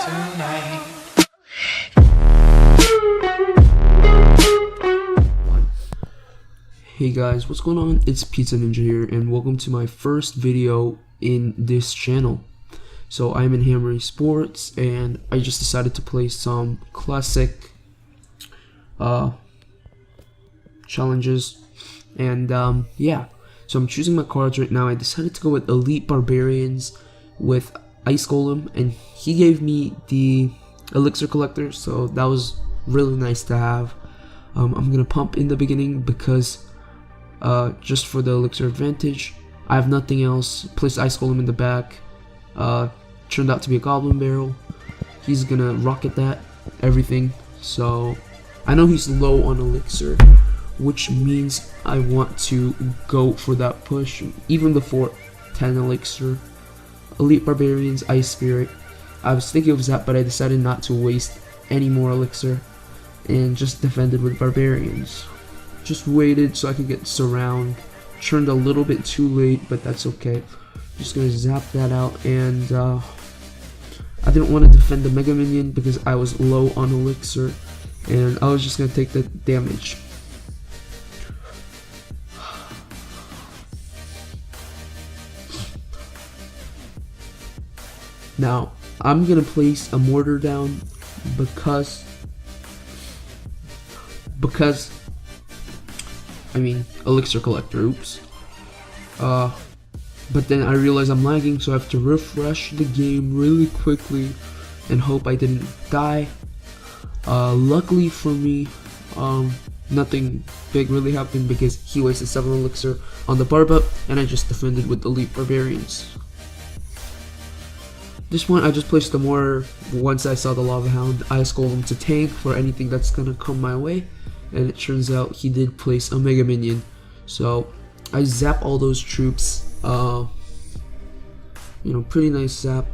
tonight. Hey guys, what's going on? It's PizzaNinja here, and welcome to my first video in this channel. So I'm in Hammery Sports, and I just decided to play some classic challenges, and yeah. So I'm choosing my cards right now. I decided to go with Elite Barbarians with Ice Golem, and he gave me the Elixir Collector, so that was really nice to have. I'm gonna pump in the beginning because just for the Elixir advantage. I have nothing else. Placed Ice Golem in the back. Turned out to be a Goblin Barrel. He's gonna rocket that, everything. So I know he's low on Elixir, which means I want to go for that push even before 10 Elixir. Elite Barbarians, Ice Spirit. I was thinking of Zap, but I decided not to waste any more Elixir and just defended with Barbarians. Just waited so I could get Surround. Turned a little bit too late, but that's okay. Just gonna zap that out, and I didn't want to defend the Mega Minion because I was low on Elixir, and I was just gonna take the damage. Now, I'm gonna place a mortar down because I mean, Elixir Collector, oops. But then I realized I'm lagging, so I have to refresh the game really quickly and hope I didn't die. Luckily for me, nothing big really happened because he wasted 7 Elixir on the barb up, and I just defended with Elite Barbarians. This point, I just placed the mortar once I saw the Lava Hound Ice Golem to tank for anything that's gonna come my way, and it turns out he did place a Mega Minion. So I zap all those troops, you know, pretty nice zap,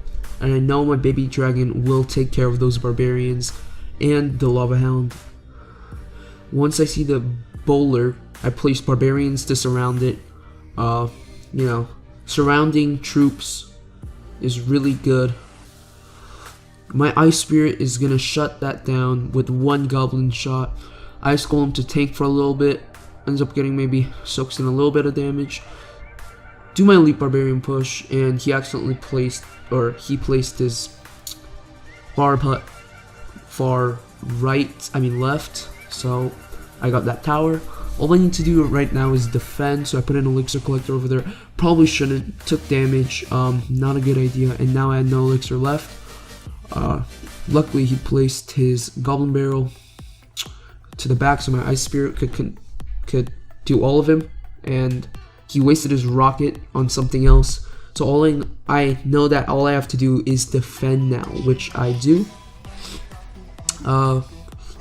and I know my baby dragon will take care of those barbarians and the Lava Hound. Once I see the bowler, I place barbarians to surround it. You know, surrounding troops is really good. My Ice Spirit is gonna shut that down with 1 Goblin Shot. Ice Golem to tank for a little bit, ends up getting maybe soaks in a little bit of damage. Do my Elite Barbarian push, and he accidentally placed, or he placed his Barb Hut far right, I mean left, so I got that tower. All I need to do right now is defend, so I put an Elixir Collector over there. Probably shouldn't, took damage, not a good idea, and now I had no Elixir left. Luckily he placed his Goblin Barrel to the back so my Ice Spirit could do all of him, and he wasted his rocket on something else. So I know that all I have to do is defend now, which I do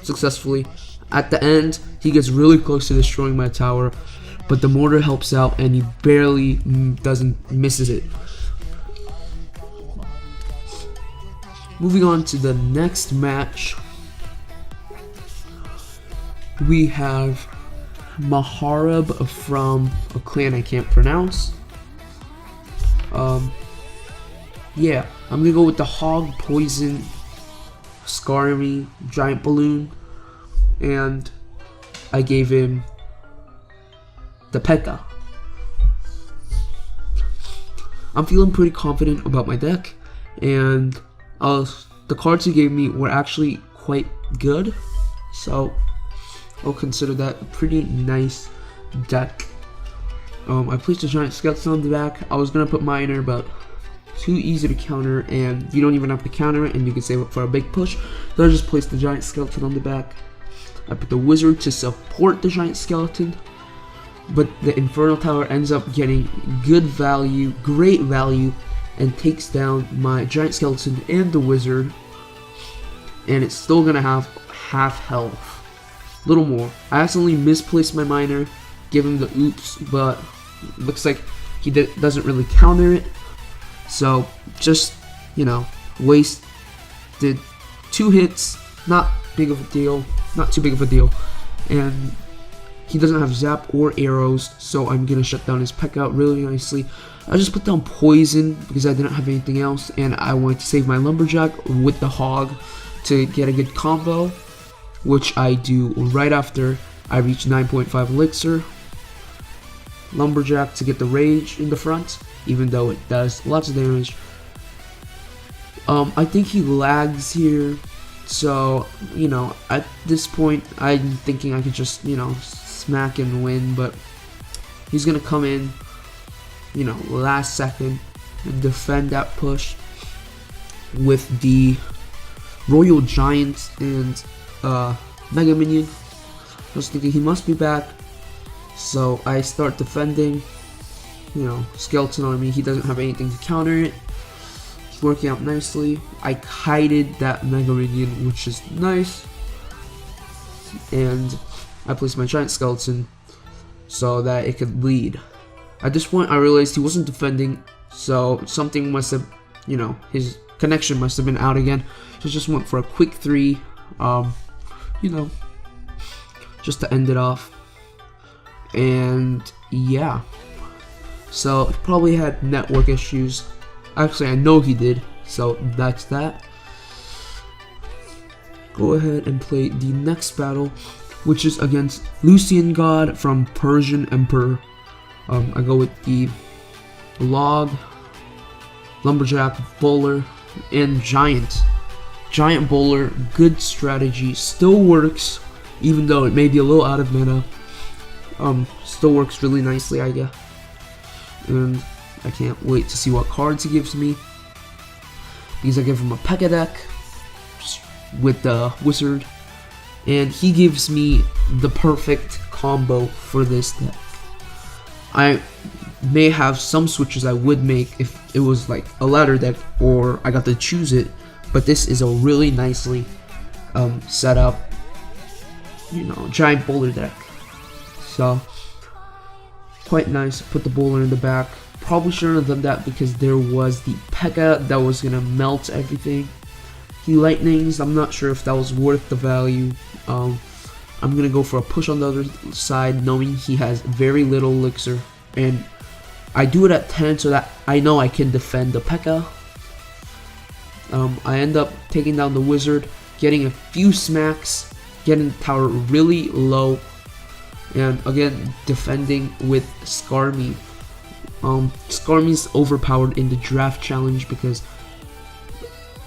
successfully. At the end, he gets really close to destroying my tower, but the mortar helps out, and he barely misses it. Moving on to the next match, we have Maharab from a clan I can't pronounce. Yeah, I'm gonna go with the Hog Poison Skarmy Giant Balloon, and I gave him the P.E.K.K.A. I'm feeling pretty confident about my deck, and the cards he gave me were actually quite good, so I'll consider that a pretty nice deck. I placed a Giant Skeleton on the back. I was gonna put Miner, but too easy to counter, and you don't even have to counter it, and you can save it for a big push. So I just placed the Giant Skeleton on the back. I put the Wizard to support the Giant Skeleton, but the Infernal Tower ends up getting good value, great value, and takes down my Giant Skeleton and the Wizard, and it's still gonna have half health, little more. I accidentally misplaced my Miner, give him the oops, but looks like he doesn't really counter it, so just, you know, wasted 2 hits, not big of a deal, not too big of a deal, and he doesn't have zap or arrows, so I'm gonna shut down his P.E.K.K.A. really nicely. I just put down poison because I didn't have anything else, and I wanted to save my lumberjack with the hog to get a good combo, which I do right after I reach 9.5 elixir. Lumberjack to get the rage in the front, even though it does lots of damage. I think he lags here, so you know, at this point I'm thinking I could just, you know, smack and win, but he's gonna come in, you know, last second and defend that push with the Royal Giant and Mega Minion. I was thinking he must be back, so I start defending. You know, Skeleton Army, he doesn't have anything to counter it. It's working out nicely. I kited that Mega Minion, which is nice, and I placed my Giant Skeleton so that it could lead. At this point I realized he wasn't defending, so something must have, you know, his connection must have been out again. So just went for a quick 3, you know, just to end it off. And yeah, so he probably had network issues. Actually, I know he did, so that's that. Go ahead and play the next battle, which is against Lucian God from Persian Emperor. I go with the Log, Lumberjack, Bowler, and Giant. Giant Bowler, good strategy, still works, even though it may be a little out of mana. Still works really nicely, I guess. And I can't wait to see what cards he gives me, because I give him a P.E.K.K.A deck with the Wizard, and he gives me the perfect combo for this deck. I may have some switches I would make if it was like a ladder deck or I got to choose it, but this is a really nicely set up, you know, giant bowler deck. So quite nice. Put the bowler in the back. Probably shouldn't have done that because there was the P.E.K.K.A that was gonna melt everything. He lightnings. I'm not sure if that was worth the value. I'm gonna go for a push on the other side, knowing he has very little elixir, and I do it at 10 so that I know I can defend the P.E.K.K.A. I end up taking down the Wizard, getting a few smacks, getting the tower really low, and again defending with Skarmy. Skarmy's overpowered in the draft challenge because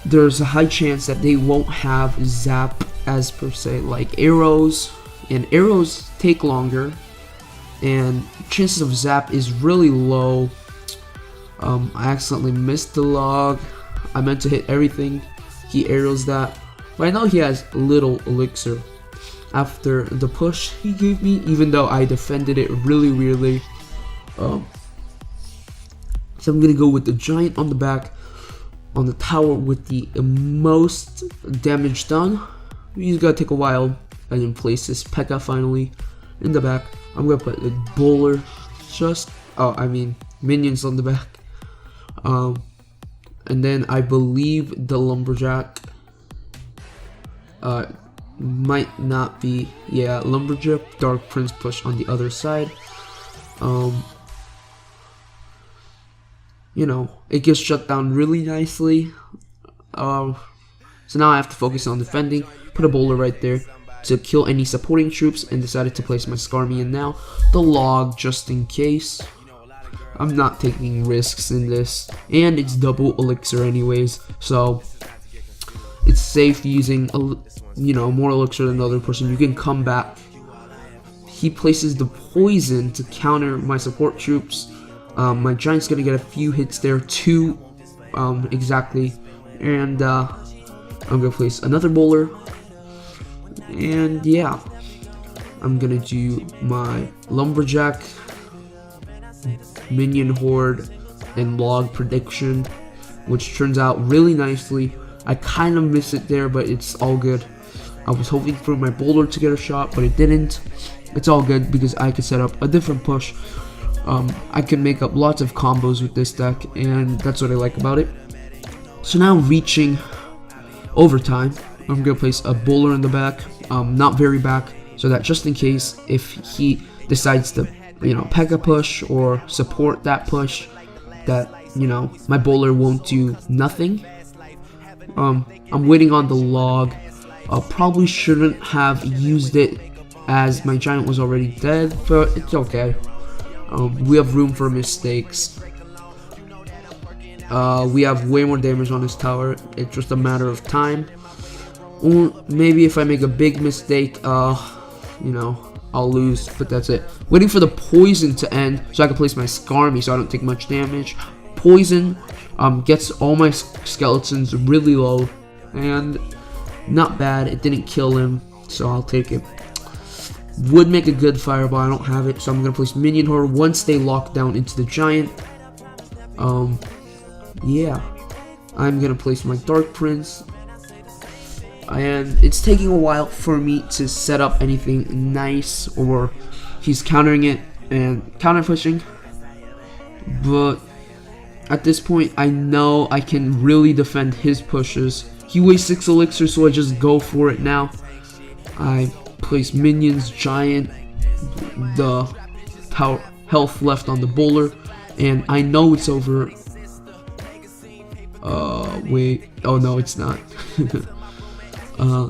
there's a high chance that they won't have zap as per se, like arrows, and arrows take longer, and chances of zap is really low. I accidentally missed the log. I meant to hit everything. He arrows that, but I know he has little elixir. After the push he gave me, even though I defended it really weirdly, so I'm gonna go with the Giant on the back, on the tower with the most damage done. He's gonna take a while, and then place this P.E.K.K.A finally in the back. I'm gonna put the Bowler minions on the back, and then I believe the Lumberjack might not be, yeah, Lumberjack, Dark Prince push on the other side. You know, it gets shut down really nicely. So now I have to focus on defending. Put a Bowler right there to kill any supporting troops, and decided to place my Skarmy in now. The Log just in case. I'm not taking risks in this, and it's double elixir anyways, so it's safe using more elixir than the other person. You can come back. He places the poison to counter my support troops. My Giant's gonna get a few hits there, 2 exactly, and I'm gonna place another Bowler, and yeah, I'm gonna do my Lumberjack, Minion Horde, and Log prediction, which turns out really nicely. I kind of miss it there, but it's all good. I was hoping for my Bowler to get a shot, but it didn't. It's all good because I could set up a different push. I can make up lots of combos with this deck, and that's what I like about it. So now reaching overtime, I'm gonna place a Bowler in the back, not very back, so that just in case if he decides to P.E.K.K.A push or support that push, that, you know, my bowler won't do nothing. I'm waiting on the log. Probably shouldn't have used it as my giant was already dead, but it's okay. We have room for mistakes. We have way more damage on this tower. It's just a matter of time. Or maybe if I make a big mistake, you know, I'll lose, but that's it. Waiting for the poison to end so I can place my Skarmy so I don't take much damage. Poison gets all my skeletons really low, and not bad. It didn't kill him, so I'll take it. Would make a good fireball. I don't have it, so I'm gonna place minion horde once they lock down into the giant. Yeah, I'm gonna place my Dark Prince, and it's taking a while for me to set up anything nice, or he's countering it and counter pushing. But at this point, I know I can really defend his pushes. He wastes 6 elixir, so I just go for it now. I place minions, giant, the health left on the bowler, and I know it's over. Wait, oh no, it's not.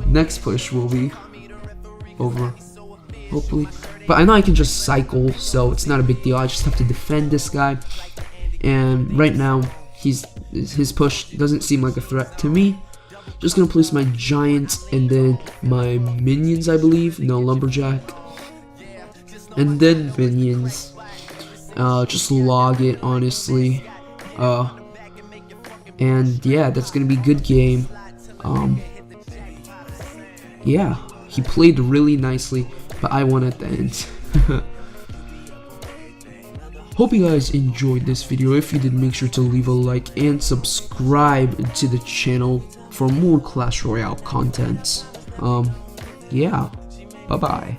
Next push will be over, hopefully. But I know I can just cycle, so it's not a big deal. I just have to defend this guy. And right now, his push doesn't seem like a threat to me. Just gonna place my giant and then my minions, I believe. No, lumberjack. And then minions. Just log it, honestly. And yeah, that's gonna be a good game. Yeah, he played really nicely, but I won at the end. Hope you guys enjoyed this video. If you did, make sure to leave a like and subscribe to the channel for more Clash Royale content. Yeah, bye bye.